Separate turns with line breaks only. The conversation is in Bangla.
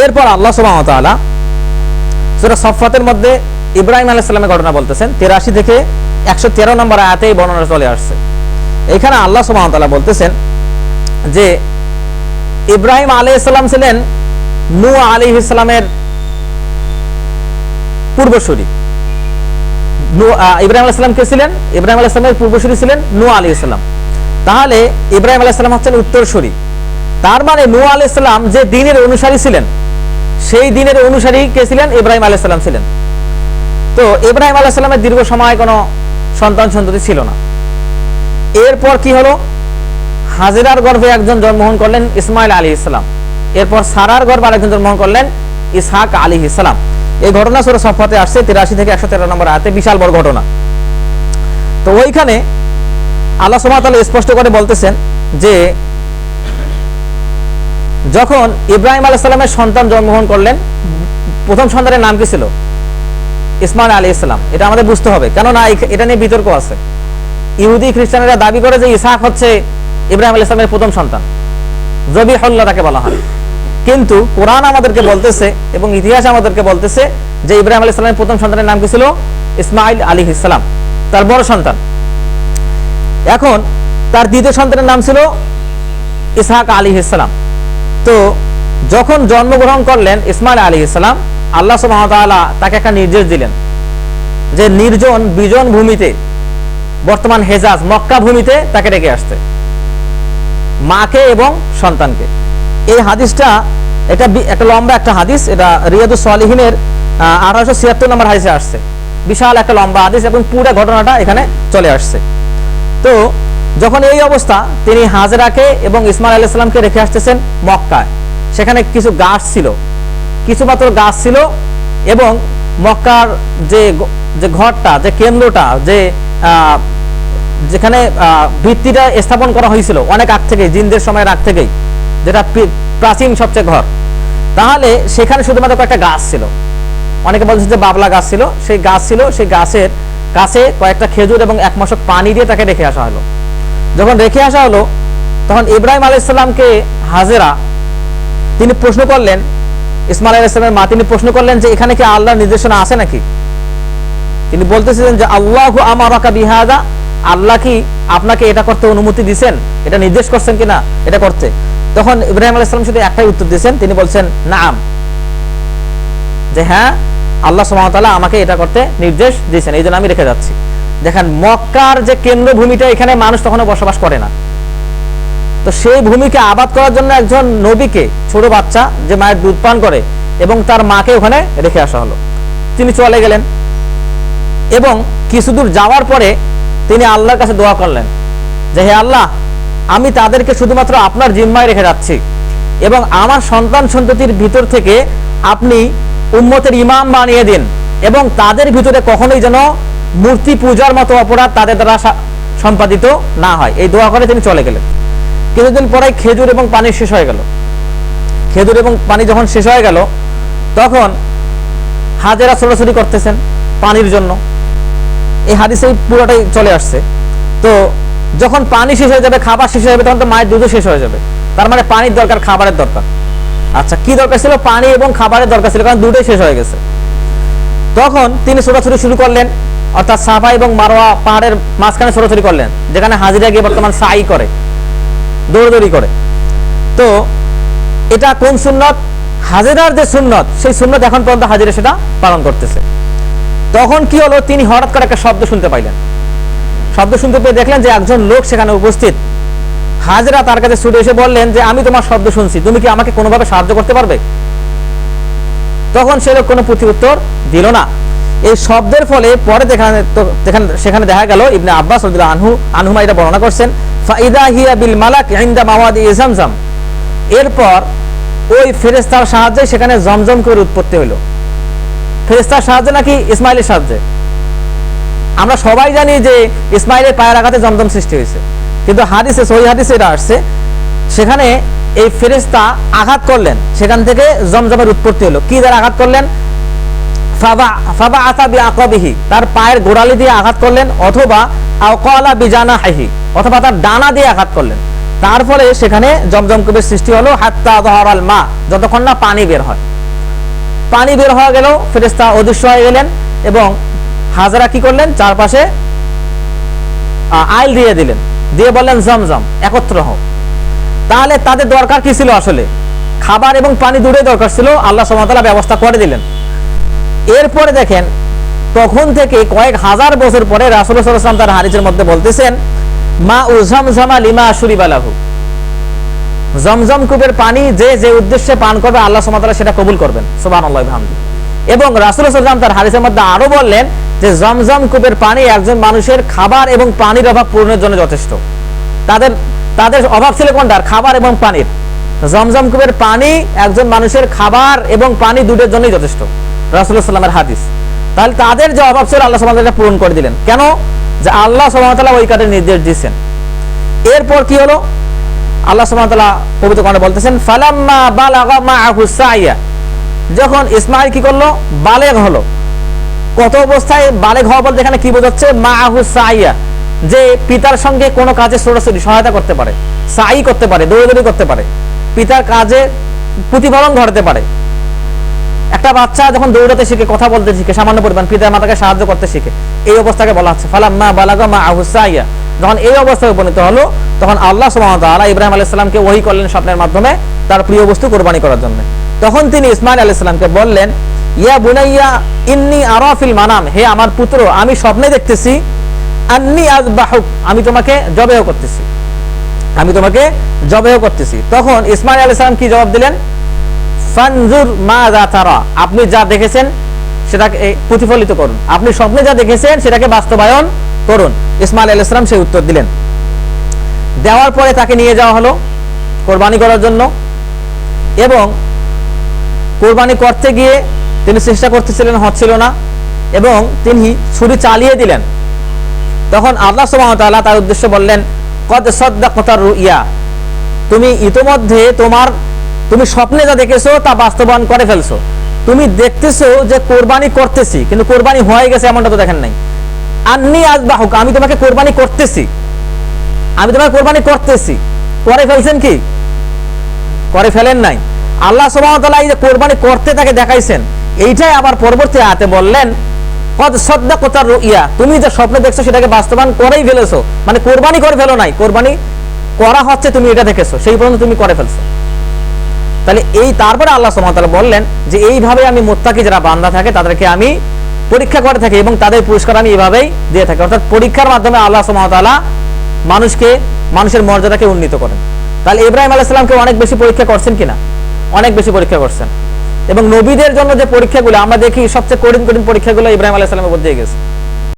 এরপর আল্লাহ সুবহানাহু ওয়া তাআলা সূরা সাফফাতের মধ্যে ইব্রাহিম আলাইহিস সালামের ঘটনা বলতেছেন। 83 থেকে 113 নম্বর আয়াতে এই বর্ণনা চলে আসছে। এখানে আল্লাহ সুবহানাহু ওয়া তাআলা বলতেছেন যে ইব্রাহিম আলাইহিস সালাম ছিলেন নূহ আলাইহিস সালামের পূর্বসূরি। ইব্রাহিম আলাইহিস সালাম কে ছিলেন? ইব্রাহিম আলাইহিস সালামের পূর্বসূরি ছিলেন নূহ আলাইহিস সালাম। তাহলে ইব্রাহিম আলাইহিস সালাম হচ্ছেন উত্তরসূরি। তার মানে নূহ আলাইহিস সালাম যে দ্বীনের অনুসারী ছিলেন, সেই দ্বীনের অনুসারী কে ছিলেন? ইব্রাহিম আলাইহিস সালাম ছিলেন। তো ইব্রাহিম আলাইহিস সালামের দীর্ঘ সময় কোনো সন্তান সন্ততি ছিল না। এরপর কি হলো? হাজেরার গর্ভে একজন জন্মগ্রহণ করলেন ইসমাইল আলাইহিস সালাম। এরপর সারার গর্ভে আরেকজন জন্মগ্রহণ করলেন ইসহাক আলাইহিস সালাম। এই ঘটনা সূরা সাফফাতে আসছে 83 থেকে 113 নম্বর আয়াতে, বিশাল বড় ঘটনা। তো ওইখানে আল্লাহ সুবহানাহু ওয়া তাআলা স্পষ্ট করে বলতেছেন যে যখন ইব্রাহিম আলাইহিস সালামের সন্তান জন্মগ্রহণ করলেন, প্রথম সন্তানের নাম কি ছিল? ইসমাইল আলাইহিস সালাম। এটা আমাদের বুঝতে হবে, কেননা এটা নিয়ে বিতর্ক আছে। ইহুদি খ্রিস্টানেরা দাবি করে যে ইসহাক হচ্ছে ইব্রাহিম আলাইহিস সালামের প্রথম সন্তান, জবিহুল্লাহ তাকে বলা হয়। কিন্তু কোরআন আমাদেরকে বলতেছে এবং ইতিহাস আমাদেরকে বলতেছে যে ইব্রাহিম আলাইহিস সালামের প্রথম সন্তানের নাম কি ছিল? ইসমাইল আলাইহিস সালাম, তার বড় সন্তান। এখন তার দ্বিতীয় সন্তানের নাম ছিল ইসহাক আলাইহিস সালাম। তো যখন জন্মগ্রহণ করলেন ইসমাইল আলাইহিস সালাম, আল্লাহ সুবহানাহু ওয়া তাআলা তাকে একটা নির্দেশ দিলেন যে নির্জন বিজন ভূমিতে, বর্তমান হেজাজ মক্কা ভূমিতে তাকে রেখে আসতে, মাকে এবং সন্তানকে। এই হাদিসটা এটা একটা লম্বা একটা হাদিস, এটা রিয়াদুস সালিহিনের 1876 নম্বর হাদিসে আসছে। বিশাল একটা লম্বা হাদিস এবং পুরো ঘটনাটা এখানে চলে আসছে। তো যখন এই অবস্থা, তিনি হাজেরাকে এবং ইসমাইল আলাইহিস সালামকে রেখে আসতেছেন মক্কায়। সেখানে কিছু গাছ ছিল, কিছু মাত্র গাছ ছিল, এবং মক্কার যে ঘরটা, যে কেন্দ্রটা, যেখানে ভিত্তিটা স্থাপন করা হয়েছিল অনেক আগ থেকেই, জিনদের সময়ের আগ থেকেই, যেটা প্রাচীন সবচেয়ে ঘর, তাহলে সেখানে শুধুমাত্র কয়েকটা গাছ ছিল। অনেকে বলছে যে বাবলা গাছ ছিল, সেই গাছ ছিল। সেই গাছের কাছে কয়েকটা খেজুর এবং এক মশক পানি দিয়ে তাকে রেখে আসা হলো। যখন রেখে আসা হলো, তখন ইব্রাহিম আলাইহিস সালামকে হাজেরা তিনি প্রশ্ন করলেন, ইসমাইল আলাইহিস সালামের মা, তিনি প্রশ্ন করলেন যে এখানে কি আল্লাহর নির্দেশনা আছে নাকি? তিনি বলতেছিলেন যে আল্লাহু আমারাকা বিহাদা, আল্লাহ কি আপনাকে এটা করতে অনুমতি দিয়েছেন, এটা নির্দেশ করছেন কিনা এটা করতে? তখন ইব্রাহিম আলাইহিস সালাম শুধু একটাই উত্তর দিয়েছেন, তিনি বলছেন নাম, যে হ্যাঁ, আল্লাহ সুবহানাহু ওয়া তাআলা আমাকে এটা করতে নির্দেশ দিয়েছেন, এই জন্য আমি রেখে যাচ্ছি। দেখেন, মক্কার যে কেন্দ্রভূমিটা, এখানে মানুষ তখনও বসবাস করে না। তো সেই ভূমিকে আবাদ করার জন্য একজন নবীকে, ছোট বাচ্চা যে মায়ের দুধ পান করে, এবং তার মাকে ওখানে রেখে আসা হলো। তিনি চলে গেলেন এবং কিছু দূর যাওয়ার পরে তিনি আল্লাহর কাছে দোয়া করলেন যে হে আল্লাহ, আমি তাদেরকে শুধুমাত্র আপনার জিম্মায় রেখে যাচ্ছি, এবং আমার সন্তান সন্ততির ভিতর থেকে আপনি উম্মতের ইমাম বানিয়ে দিন, এবং তাদের ভিতরে কখনোই যেন মূর্তি পূজার মতো অপরাধ তাদের দ্বারা সম্পাদিত না হয়। এই দোয়া করে তিনি চলে গেলেন। কিছুদিন পরে খেজুর এবং পানি শেষ হয়ে গেল। খেজুর এবং পানি যখন শেষ হয়ে গেল, তখন হাজেরা ছোটাছুটি করতেছেন পানির জন্য। এই হাদিসে পুরোটাই চলে আসছে। তো যখন পানি শেষ হয়ে যাবে, খাবার শেষ হয়ে যাবে, তখন তো মায়ের দুধও শেষ হয়ে যাবে। তার মানে পানির দরকার, খাবারের দরকার। আচ্ছা, কি দরকার ছিল? পানি এবং খাবারের দরকার ছিল, কারণ দুটোই শেষ হয়ে গেছে। তখন তিনি ছোটাছুটি শুরু করলেন, অর্থাৎ সাফা এবং মারওয়া পাহাড়ের মাঝখানে ছোটাছুটি করলেন, যেখানে হাজিরা গিয়ে বর্তমান সাই করে, দৌড়দৌড়ি করে। তো এটা কোন সুন্নত? হাজেরার যে সুন্নত, সেই সুন্নত এখন পর্যন্ত হাজিরা সেটা পালন করতেছে। তখন কি হলো? তিনি হঠাৎ করে একটা শব্দ শুনতে পাইলেন। শব্দ শুনতে পেয়ে দেখলেন যে একজন লোক সেখানে উপস্থিত। হাজেরা তার কাছে ছুটে এসে বললেন যে আমি তোমার শব্দ শুনছি, তুমি কি আমাকে কোনোভাবে সাহায্য করতে পারবে? তখন সে লোক কোনো প্রতি উত্তর দিল না। এই শব্দের ফলে পরে সেখানে দেখা গেল, ইবনে আব্বাস রাদিয়াল্লাহু আনহুমা এটা বর্ণনা করছেন, ফাইদা হিয়া বিল মালাক ইনদা মাওয়াদি জামজাম। এরপর ওই ফেরেশতার সাহায্যে সেখানে জমজম করে উৎপত্তি হলো। ফেরেশতার সাহায্যে নাকি ইসমাইলের সাহায্যে? আমরা সবাই জানি যে ইসমাইলের পায়ের আঘাতে জমজম সৃষ্টি হয়েছে, কিন্তু হাদিসে, সহিহ হাদিসে এটা আসছে, সেখানে এই ফেরেশতা আঘাত করলেন, সেখান থেকে জমজমের উৎপত্তি হলো। কি দ্বারা আঘাত করলেন? ফাবা আতা বিআকাবিহি, তার পায়ের গোড়ালি দিয়ে আঘাত করলেন, অথবা আওকালা বিজানাহি, অথবা তার ডানা দিয়ে আঘাত করলেন। তার ফলে সেখানে জমজম কূপের সৃষ্টি হলো, হাত্তা যাহারাল মা, যতক্ষণ না পানি বের হয়। পানি বের হয়ে গেল, ফেরেশতা অদৃশ্য হয়ে গেলেন এবং হাজরা কি করলেন, চারপাশে আইল দিয়ে দিলেন, দিয়ে বললেন জমজম একত্র হও। তাহলে তাদের দরকার কি ছিল? আসলে খাবার এবং পানি দুটোই দরকার ছিল, আল্লাহ সুবহানাহু ওয়া তাআলা ব্যবস্থা করে দিলেন। এরপরে দেখেন, তখন থেকে কয়েক হাজার বছর পরে রাসূলুল্লাহ সাল্লাল্লাহু আলাইহি ওয়াসাল্লাম তার হাদিসের মধ্যে বলতেছেন, মা উযমজমা লিমা শুরিবা লাহু, জমজম কূপের পানি যে যে উদ্দেশ্যে পান করবে আল্লাহ সুবহানাহু ওয়া তাআলা সেটা কবুল করবেন, সুবহানাল্লাহি ওয়া বিহামদিহি। এবং রাসূলুল্লাহ সাল্লাল্লাহু আলাইহি ওয়াসাল্লাম তার হাদিসের মধ্যে আরো বললেন যে জমজম কূপের পানি একজন মানুষের খাবার এবং পানির অভাব পূরণের জন্য যথেষ্ট। তাদের অভাব ছিল কোনটার? খাবার এবং পানির। জমজম কূপের পানি একজন মানুষের খাবার এবং পানি দুটোর জন্যই যথেষ্ট, রাসূলুল্লাহ সাল্লাল্লাহু আলাইহি ওয়াসাল্লামের হাদিস। তাহলে তাদের যে অভাব ছিল আল্লাহ সুবহানাহু ওয়া তাআলা পূরণ করে দিলেন। কেন? যে আল্লাহ সুবহানাহু ওয়া তাআলা ওই কাজের নির্দেশ দিয়েছেন। এরপর কি হলো? আল্লাহ সুবহানাহু ওয়া তাআলা পবিত্র কোরআনে বলতেছেন, ফালাম্মা বালাগা মাআহু সাইয়া, যখন ইসমাঈল কি করলো? বালেগ হলো। কত অবস্থায় বালেগ হওয়া বলতে এখানে কি বোঝাচ্ছে? মাআহু সাইয়া, যে পিতার সঙ্গে কোনো কাজে সরাসরি সহায়তা করতে পারে, সাই করতে পারে, দৌড়াদৌড়ি করতে পারে, পিতার কাজে প্রতিফলন ঘটাতে পারে। একটা বাচ্চা যখন দৌড়াতে শিখে, কথা বলতে শিখে, সামান্য পরিমাণ পিতার মাতাকে সাহায্য করতে শিখে, এই অবস্থাকে বলা হচ্ছে ফালাম্মা বালাগা মাআহু সাইয়া। যখন এই অবস্থায় উপনীত হলো, তখন আল্লাহ সুবহানাহু ওয়া তাআলা ইব্রাহিম আলাইহিস সালামকে ওহী করলেন স্বপ্নের মাধ্যমে তার প্রিয় বস্তু কুরবানি করার জন্য। তখন তিনি ইসমাঈল আলাইহিস সালামকে বললেন, ইয়া বুনাইয়া ইন্নী আরা ফিল মানাম, হে আমার পুত্র, আমি স্বপ্নে দেখতেছি, আন্নী আযবাহুক, আমি তোমাকে জবেহ করতেছি, আমি তোমাকে জবেহ করতেছি। তখন ইসমাঈল আলাইহিস সালাম কি জবাব দিলেন? ফানজুর মাযা তারা, আপনি যা দেখেছেন সেটাকে প্রতিফলিত করুন, আপনি স্বপ্নে যা দেখেছেন সেটাকে বাস্তবায়ন করুন। ইসমাঈল আলাইহিস সালাম সেই উত্তর দিলেন। দেওয়ার পরে তাকে নিয়ে যাওয়া হলো কোরবানি করার জন্য, এবং কোরবানি করতে গিয়ে তিনি চেষ্টা করতেছিলেন, হচ্ছিল না, এবং তিনি ছুরি চালিয়ে দিলেন। তখন আল্লাহ সুবহানাহু ওয়া তাআলা তার উদ্দেশ্যে বললেন, কদ সাদ্দাকতার রুইয়া, তুমি ইতোমধ্যে তুমি স্বপ্নে যা দেখেছো তা বাস্তবায়ন করে ফেলছো। তুমি দেখতেছো যে কোরবানি করতেছি, কিন্তু কোরবানি হয়ে গেছে এমনটা তো দেখেন নাই। আন্নী আযবাহুক, আমি তোমাকে কোরবানি করতেছি, আমি তোমাকে কোরবানি করতেছি। করে ফেলছেন কি? করে ফেলেন নাই। আল্লাহ সুবহানাহু ওয়া তাআলা এই যে কোরবানি করতে তাকে দেখাইছেন, এইটাই আবার পরবর্তী আয়াতে বললেন, কদ সাদ্দাকতার রুইয়া, তুমি যে স্বপ্ন দেখছো সেটাকে বাস্তবায়ন করেই ফেলেছো, মানে কোরবানি করে ফেলো নাই, কোরবানি করা হচ্ছে, তুমি এটা দেখেছো, সেই পর্যন্ত তুমি করে ফেলছো। তাহলে তারপরে আল্লাহ সুবহানাহু ওয়া তাআলা বললেন যে এইভাবে আমি মুত্তাকি যারা বান্দা থাকে তাদেরকে আমি পরীক্ষা করে থাকি এবং তাদের পুরস্কার আমি এইভাবেই দিয়ে থাকি। অর্থাৎ পরীক্ষার মাধ্যমে আল্লাহ সুবহানাহু ওয়া তাআলা মানুষের মর্যাদাকে উন্নীত করেন। তাহলে ইব্রাহিম আলাইহিস সালামকে অনেক বেশি পরীক্ষা করছেন কিনা? অনেক বেশি পরীক্ষা করছেন। এবং নবীদের জন্য যে পরীক্ষাগুলো আমরা দেখি, সবচেয়ে কঠিন পরীক্ষাগুলো ইব্রাহিম আলাইহিস সালামের উপর দিয়ে গেছে।